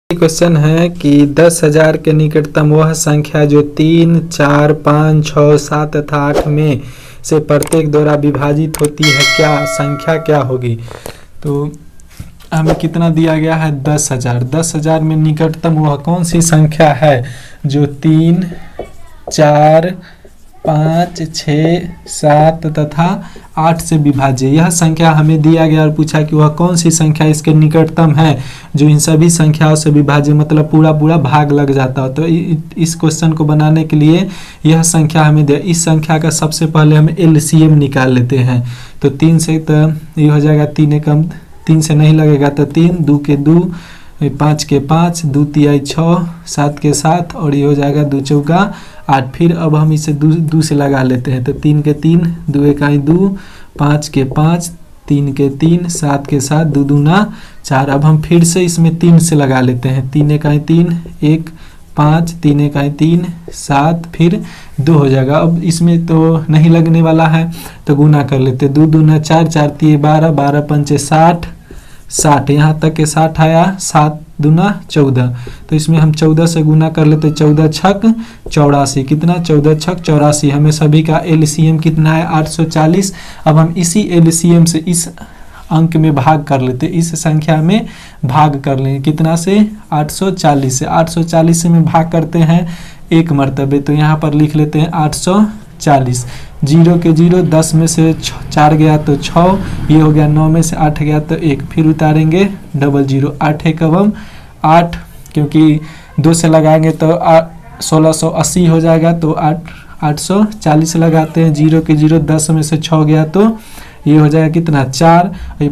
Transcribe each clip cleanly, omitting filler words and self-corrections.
Question है कि 10,000 के निकटतम वह संख्या जो 3, 4, 5, 6, 7 तथा 8 में से प्रत्येक द्वारा विभाजित होती है, क्या संख्या क्या होगी। तो हमें कितना दिया गया है 10,000। 10,000 में निकटतम वह कौन सी संख्या है जो 3, 4, 5, 6, 7 तथा 8 से विभाज्य। यह संख्या हमें दिया गया और पूछा कि वह कौन सी संख्या इसके निकटतम है जो इन सभी संख्याओं से विभाज्य, मतलब पूरा पूरा भाग लग जाता हो। तो इस क्वेश्चन को बनाने के लिए यह संख्या हमें दे, इस संख्या का सबसे पहले हम एलसीएम निकाल लेते हैं। तो 3 से तो ये हो जाएगा 3 एकम 3 से नहीं लगेगा तो 3, 2 के 2, 5 के 5, 2 तिहाई 6, 7 के 7 और ये हो जाएगा 2 चौका 8। फिर अब हम इसे 2 से लगा लेते हैं तो 3 के 3, 2 इकाई 2, 5 के 5, 3 के 3, 7 के 7, 2 दूना 4। अब हम फिर से इसमें 3 से लगा लेते हैं। 3 इकाई 3, 1, 5, 3 इकाई 3, 7, फिर 2 हो जाएगा। अब इसमें तो नहीं लगने वाला है तो गुना कर लेते हैं। 2 दूना 4, 4 तिये 12, 12 पंचे 60, 60 यहाँ तक के 60 आया, 7 दूना 14। तो इसमें हम 14 से गुना कर लेते, 14 छक 84। कितना 14 छक 84। हमें सभी का एलसीएम कितना है 840। अब हम इसी एलसीएम से इस अंक में भाग कर लेते, इस संख्या में भाग कर लेंगे। कितना से 840 से। 840 से में भाग करते हैं एक मर्तबे, तो यहाँ पर लिख लेते हैं 840। 0 के 0, 10 में से 4 गया तो 6, ये हो गया 9 में से 8 गया तो 1, फिर उतारेंगे 00। 8 एकम 8, क्योंकि 2 से लगाएंगे तो 1680 हो जाएगा, तो 840 लगाते हैं। 0 के 0, 10 में से 6 गया तो ये हो जाएगा कितना 4,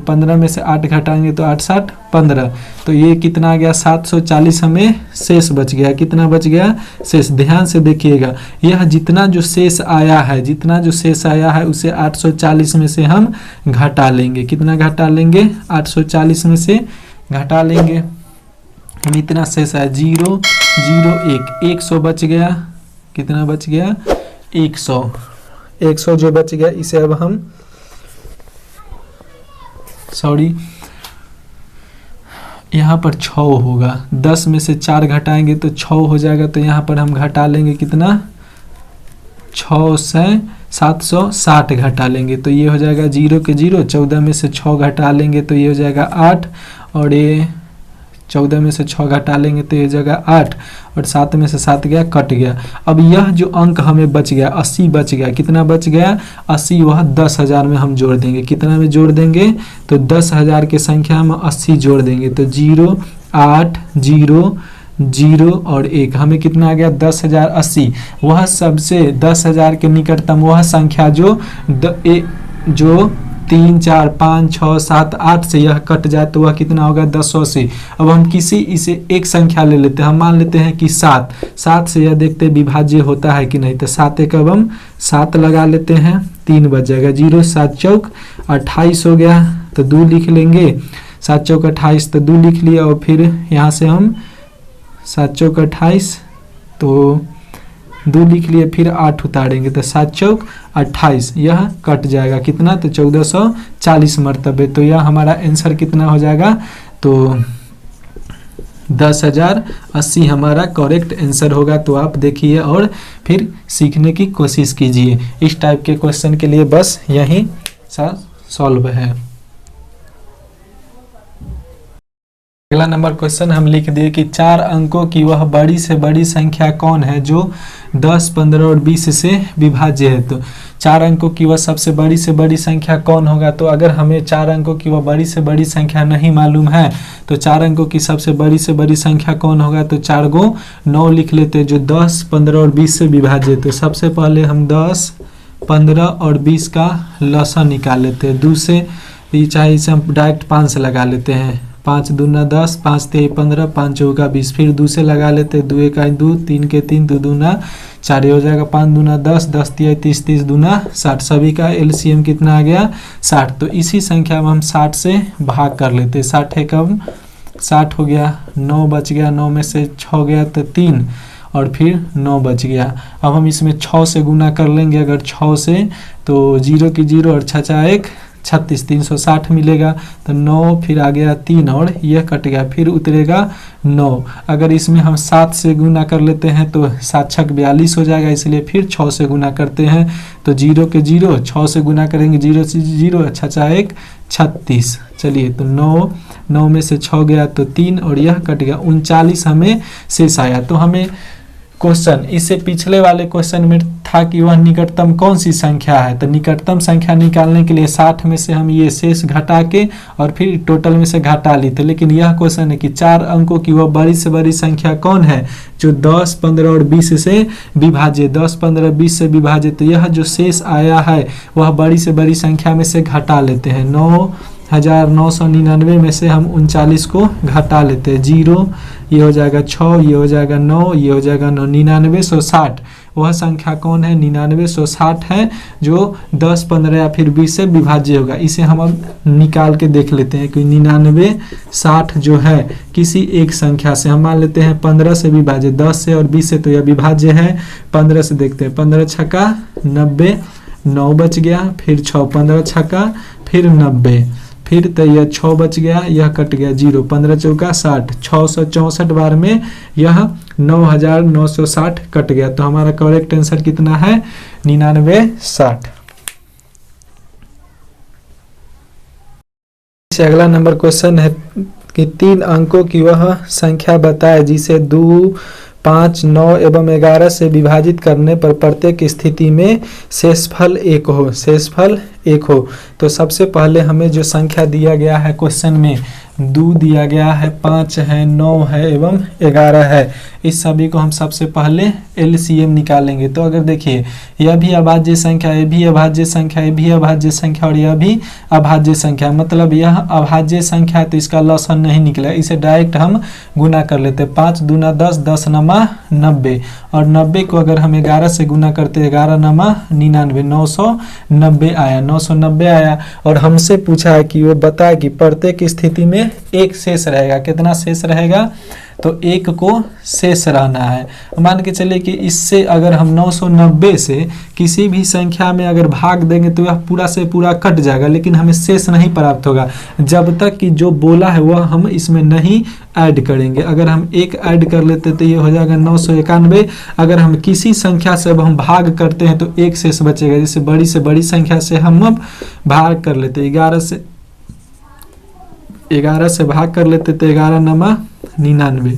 15 में से 8 घटाएंगे तो 8 7 15, तो ये कितना आ गया 740। हमें शेष बच गया। कितना बच गया शेष, ध्यान से देखिएगा। यह जितना जो शेष आया है, जितना जो शेष आया है उसे 840 में से हम घटा लेंगे। कितना घटा लेंगे 840 में से घटा लेंगे। हम इतना शेष है 0 0 1, 100 बच गया। कितना बच गया 100। 100 जो बच गया इसे अब हम यहाँ पर 6 होगा। 10 में से 4 घटाएंगे तो 6 हो जाएगा, तो यहाँ पर हम घटा लेंगे कितना 6 से 760 घटा लेंगे, तो ये हो जाएगा 0 के 0। 14 में से 6 घटा लेंगे तो ये हो जाएगा 8, और ये 14 में से 6 घटा लेंगे तो ये जगह 8, और 7 में से 7 गया कट गया। अब यह जो अंक हमें बच गया 80 बच गया। कितना बच गया 80, वह 10,000 में हम जोड़ देंगे। कितना में जोड़ देंगे तो 10,000 के संख्या में 80 जोड़ देंगे, तो 0 8 0 0 और 1, हमें कितना आ गया 10,080। वह सबसे 10,000 के निकटतम वह संख्या जो 3, 4, 5, 6, 7, 8 से यह कट जाए तो वह कितना होगा 1080। अब हम किसी इसे एक संख्या ले लेते हैं। हम मान लेते हैं कि 7 से यह देखते हैं विभाज्य होता है कि नहीं, तो 7 एकम हम 7 लगा लेते हैं, 3 बच जाएगा। 0 7 चौक 28 हो गया, तो 2 लिख लेंगे। 7 चौक 28, तो 2 लिख लिया, और फिर यहाँ से हम 7 चौक 28 तो 2 लिख लिए, फिर 8 उतारेंगे तो 7 चौक 28, यह कट जाएगा। कितना तो 1440 मरतबे। तो यह हमारा आंसर कितना हो जाएगा, तो 10,080 हमारा करेक्ट आंसर होगा। तो आप देखिए और फिर सीखने की कोशिश कीजिए। इस टाइप के क्वेश्चन के लिए बस यही सॉल्व है। अगला नंबर क्वेश्चन हम लिख दिए कि 4 अंकों की वह बड़ी से बड़ी संख्या कौन है जो 10, 15 और 20 से विभाज्य है। तो 4 अंकों की वह सबसे बड़ी से बड़ी संख्या कौन होगा। तो अगर हमें 4 अंकों की वह बड़ी से बड़ी संख्या नहीं मालूम है तो 4 अंकों की सबसे बड़ी से बड़ी संख्या कौन होगा, तो 4 को 9 लिख लेते हैं जो 10, 15 और 20 से विभाज्य। तो सबसे पहले हम 10, 15 और 20 का लसा निकाल लेते हैं। 2 से चाहे इसे हम डायरेक्ट 5 से लगा लेते हैं। 5 दूना 10, 5 तिहाई 15, 5 चौका 20, फिर 2 से लगा लेते हैं। 2 इकाई 2, 3 के 3, 2 दूना 4, हो जाएगा 5 दूना 10, 10 तिहाई 30, 30 दूना 60। सभी का एलसीएम कितना आ गया 60। तो इसी संख्या में हम 60 से भाग कर लेते हैं। 60 एकम 60 हो गया, 9 बच गया, 9 में से 6 गया तो 3, और फिर 9 बच गया। अब हम इसमें 6 से गुना कर लेंगे। अगर 6 से तो 0 की 0 और 6 1 36, 360 मिलेगा। तो 9 फिर आ गया 3 और यह कट गया, फिर उतरेगा 9। अगर इसमें हम 7 से गुना कर लेते हैं तो 7 छक 42 हो जाएगा, इसलिए फिर 6 से गुना करते हैं तो 0 के 0, 6 से गुना करेंगे 0 से 0, 6 1 36। चलिए तो 9 में से 6 गया तो 3 और यह कट गया, 39 हमें शेष आया। तो हमें क्वेश्चन इससे पिछले वाले क्वेश्चन में था कि वह निकटतम कौन सी संख्या है, तो निकटतम संख्या निकालने के लिए 60 में से हम ये शेष घटा के और फिर टोटल में से घटा ली थे। लेकिन यह क्वेश्चन है कि 4 अंकों की वह बड़ी से बड़ी संख्या कौन है जो 10, 15 और 20 से विभाज्य, 10, 15, 20 से विभाजित। तो यह जो शेष आया है वह बड़ी से बड़ी संख्या में से घटा लेते हैं। 9,999 में से हम 39 को घटा लेते हैं। 0 ये हो जाएगा 6, ये हो जाएगा 9, ये हो जाएगा 9, 9960 वह संख्या कौन है, 9960 है जो 10, 15 या फिर 20 से विभाज्य होगा। इसे हम अब निकाल के देख लेते हैं कि 9960 जो है किसी एक संख्या से, हम मान लेते हैं 15 से विभाज्य, 10 से और 20 से तो यह विभाज्य है। 15 से देखते हैं, 15 छक्का 90, 9 बच गया, फिर 6, 15 छक्का फिर 90, फिर तो यह 6 बच गया, यह कट गया 0, 15 चौका 60, 664 बार में यह 9960 कट गया। तो हमारा करेक्ट आंसर कितना है, 9960। अगला नंबर क्वेश्चन है कि 3 अंकों की वह संख्या बताए जिसे 2, 5, 9 एवं 11 से विभाजित करने पर प्रत्येक स्थिति में शेषफल 1 हो, शेषफल 1 हो। तो सबसे पहले हमें जो संख्या दिया गया है क्वेश्चन में, 2 दिया गया है, 5 है, 9 है एवं 11 है, इस सभी को हम सबसे पहले एलसीएम निकालेंगे। तो अगर देखिए यह भी अभाज्य संख्या, यह भी अभाज्य संख्या, यह भी अभाज्य संख्या और यह भी अभाज्य संख्या, मतलब यह अभाज्य संख्या है तो इसका लसन नहीं निकला, इसे डायरेक्ट हम गुना कर लेते हैं। 5 दूना 10, 10 नमा 90 और 90 को अगर हम 11 से गुना करते हैं, 11 नमा 99, 990 आया, 990 आया। और हमसे पूछा है कि वो बताए कि प्रत्येक स्थिति में एक शेष रहेगा, कितना शेष रहेगा, तो 1 को शेष रहना है। मान के चलिए कि इससे अगर हम 990 से किसी भी संख्या में अगर भाग देंगे तो यह पूरा से पूरा कट जाएगा, लेकिन हमें शेष नहीं प्राप्त होगा जब तक कि जो बोला है वह हम इसमें नहीं ऐड करेंगे। अगर हम 1 ऐड कर लेते तो ये हो जाएगा 991। अगर हम किसी संख्या से अब हम भाग करते हैं तो 1 शेष बचेगा, जैसे बड़ी से बड़ी संख्या से हम अब भाग कर लेते, 11 से भाग कर लेते तो 11 नमा 99,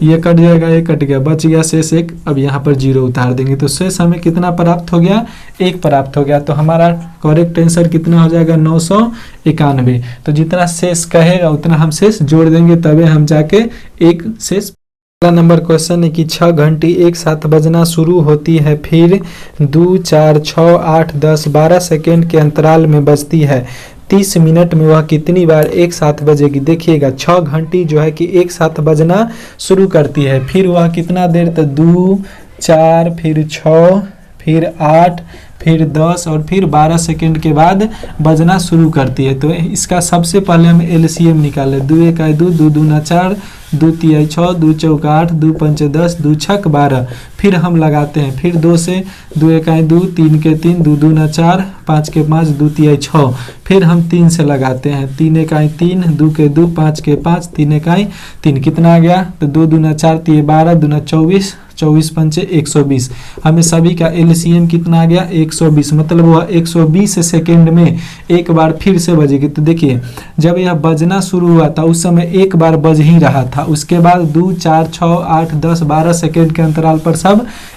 ये कट जाएगा, ये कट गया, बच गया शेष 1। अब यहाँ पर 0 उतार देंगे तो शेष हमें कितना प्राप्त हो गया, 1 प्राप्त हो गया। तो हमारा करेक्ट आंसर कितना हो जाएगा, 991। तो जितना शेष कहेगा उतना हम शेष जोड़ देंगे, तभी हम जाके एक शेष। अगला नंबर क्वेश्चन है कि 6 घंटी एक साथ बजना शुरू होती है, फिर 2, 4, 6, 8, 10, 12 सेकेंड के अंतराल में बजती है। 30 मिनट में वह कितनी बार एक साथ बजेगी। देखिएगा 6 घंटी जो है कि एक साथ बजना शुरू करती है, फिर वह कितना देर तक, 2, 4, फिर 6, फिर 8, फिर 10 और फिर 12 सेकेंड के बाद बजना शुरू करती है। तो इसका सबसे पहले हम एलसीएम निकाले, 2 1 2, 2 दूना 4, 2 3 6, 2 4 8, 2 5 10, 2 6 12। फिर हम लगाते हैं, फिर 2 से 2 1 2, 3 के 3, 2 दूना 4, 5 के 5, 2 3 6। फिर हम 3 से लगाते हैं, 3 1 3, 2 के 2, 5 के 5, 3 1 3, कितना आ गया, तो 2 दूना 4, 3 12, दूना 24, 24 पंचे 120। हमें सभी का एलसीएम कितना आ गया, 120। मतलब वह 120 सेकेंड में एक बार फिर से बजेगी। तो देखिए जब यह बजना शुरू हुआ था उस समय एक बार बज ही रहा था, उसके बाद 2 4 6 8 10 12 सेकेंड के अंतराल पर सब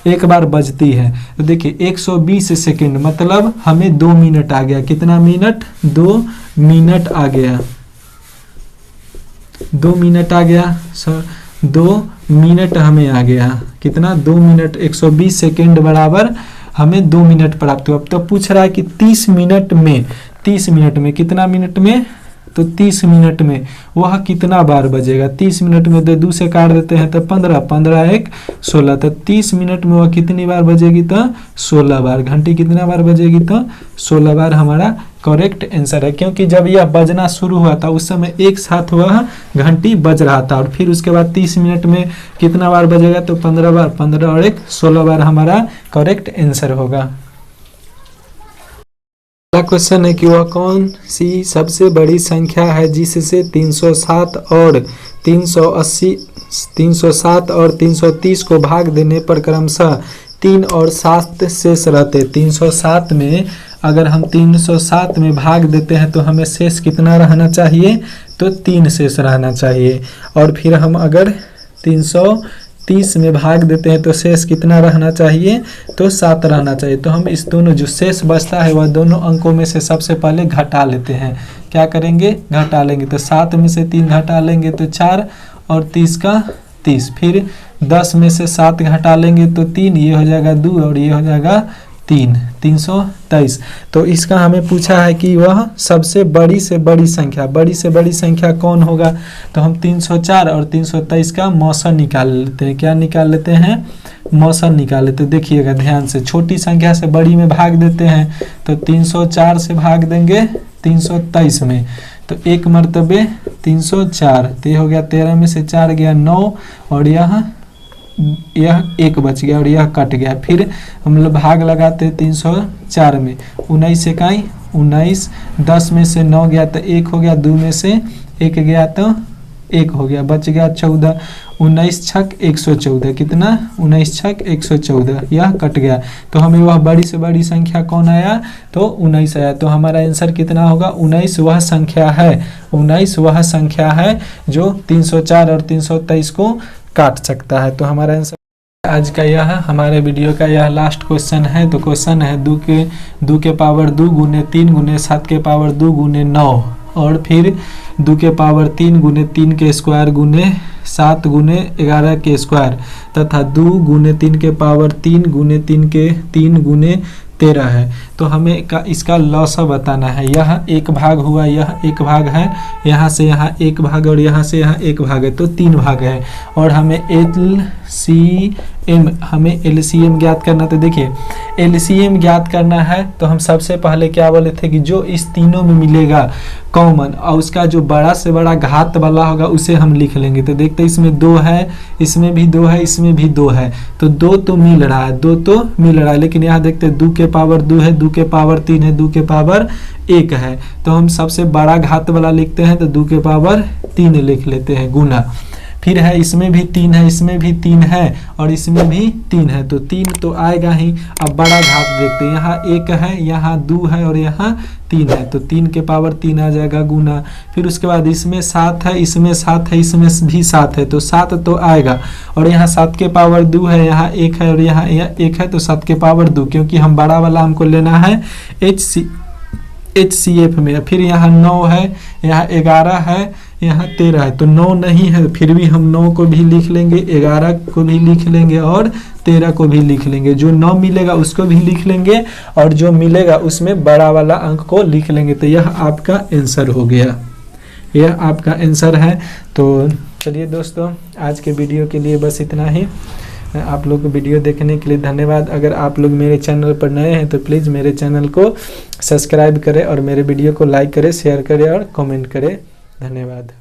एक बार बजती है। तो देखिए 120 सेकेंड मतलब हमें 2 मिनट आ गया, कितना मिनट, 2 मिनट आ गया, 2 मिनट आ गया, 2 मिनट हमें आ गया, कितना, 2 मिनट, 120 सेकेंड बराबर हमें 2 मिनट प्राप्त हुआ। अब तो पूछ रहा है कि 30 मिनट में, 30 मिनट में कितना मिनट में, तो 30 मिनट में वह कितना बार बजेगा। 30 मिनट में 2 से काट देते हैं तो 15, 15 1 16। तो 30 मिनट में वह कितनी बार बजेगी, तो 16 बार। घंटी कितना बार बजेगी, तो 16 बार हमारा करेक्ट आंसर है। क्योंकि जब यह बजना शुरू हुआ था उस समय एक साथ वह घंटी बज रहा था, और फिर उसके बाद 30 मिनट में कितना बार बजेगा, तो 15 बार, 15 और 1 16 बार हमारा करेक्ट आंसर होगा। अगला क्वेश्चन है कि वह कौन सी सबसे बड़ी संख्या है जिससे 307 और 330 को भाग देने पर क्रमशः 3 और 7 शेष रहते। 307 में अगर हम 307 में भाग देते हैं तो हमें शेष कितना रहना चाहिए? तो 3 शेष रहना चाहिए। और फिर हम अगर 330 में भाग देते हैं तो शेष कितना रहना चाहिए? तो 7 रहना चाहिए। तो हम इस दोनों जो शेष बचता है वह दोनों अंकों में से सबसे पहले घटा लेते हैं। क्या करेंगे? घटा लेंगे। तो 7 में से 3 घटा लेंगे तो 4 और 30 का 30। फिर 10 में से 7 घटा लेंगे तो 3, ये हो जाएगा 2 और ये हो जाएगा 3, 323। तो इसका हमें पूछा है कि वह सबसे बड़ी से बड़ी संख्या कौन होगा? तो हम 304 और 323 का मौसा निकाल लेते हैं। क्या निकाल लेते हैं? मौसा निकाल लेते हैं। देखिएगा ध्यान से, छोटी संख्या से बड़ी में भाग देते हैं। तो 304 से भाग देंगे 323 में, तो एक मर्तबे 304, तो ये हो गया 13 में से 4 गया 9 और यह 1 बच गया और यह कट गया। फिर हम लोग भाग लगाते 304 में, 19 से काई 19, 10 में से 9 गया तो 1 हो गया, 2 में से 1 गया तो 1 हो गया, बच गया 14। 19 छक 114, कितना? 19 छक 114, यह कट गया। तो हमें वह बड़ी से बड़ी संख्या कौन आया? तो 19 आया। तो हमारा आंसर कितना होगा? 19 वह संख्या है। 19 वह संख्या है जो 304 और 323 को काट सकता है। तो हमारा आंसर आज का यह हमारे वीडियो का यह लास्ट क्वेश्चन है। तो क्वेश्चन है 2 के पावर 2 गुने 3 गुने 7 के पावर 2 गुने 9 और फिर 2 के पावर 3 गुने 3 के स्क्वायर गुने 7 गुने 11 के स्क्वायर तथा 2 गुने 3 के पावर 3 गुने 3 के 3 गुने 13 है। तो हमें इसका लॉसा बताना है। यह एक भाग हुआ, यह एक भाग है, यहाँ से यहाँ एक भाग और यहाँ से यहाँ एक भाग है, तो 3 भाग है। और हमें एलसीएम ज्ञात करना। तो देखिए एलसीएम ज्ञात करना है तो हम सबसे पहले क्या बोले थे कि जो इस तीनों में मिलेगा कॉमन और उसका जो बड़ा से बड़ा घात वाला होगा उसे हम लिख लेंगे। तो देखते हैं इसमें 2 है, इसमें भी 2 है, इसमें भी 2 है, तो 2 तो मिल रहा है, 2 तो मिल रहा है। लेकिन यहाँ देखते हैं 2 के पावर 2 है, 2 के पावर 3 है, 2 के पावर 1 है। तो हम सबसे बड़ा घात वाला लिखते हैं तो 2 के पावर 3 लिख लेते हैं गुना। फिर है इसमें भी 3 है, इसमें भी 3 है और इसमें भी 3 है, तो 3 तो आएगा ही। अब बड़ा घात देखते हैं, यहाँ 1 है, यहाँ 2 है और यहाँ 3 है, तो 3 के पावर 3 आ जाएगा गुना। फिर उसके बाद इसमें 7 है, इसमें 7 है, इसमें भी 7 है, तो 7 तो आएगा। और यहाँ 7 के पावर 2 है, यहाँ 1 है और यहाँ 1 है, तो 7 के पावर 2, क्योंकि हम बड़ा वाला हमको लेना है HCF में। फिर यहाँ 9 है, यहाँ 11 है, यहाँ 13 है, तो 9 नहीं है, फिर भी हम 9 को भी लिख लेंगे, 11 को भी लिख लेंगे और 13 को भी लिख लेंगे। जो 9 मिलेगा उसको भी लिख लेंगे और जो मिलेगा उसमें बड़ा वाला अंक को लिख लेंगे। तो यह आपका आंसर हो गया, यह आपका आंसर है। तो चलिए दोस्तों, आज के वीडियो के लिए बस इतना ही। आप लोग को वीडियो देखने के लिए धन्यवाद। अगर आप लोग मेरे चैनल पर नए हैं तो प्लीज़ मेरे चैनल को सब्सक्राइब करें और मेरे वीडियो को लाइक करें, शेयर करें और कमेंट करें। धन्यवाद।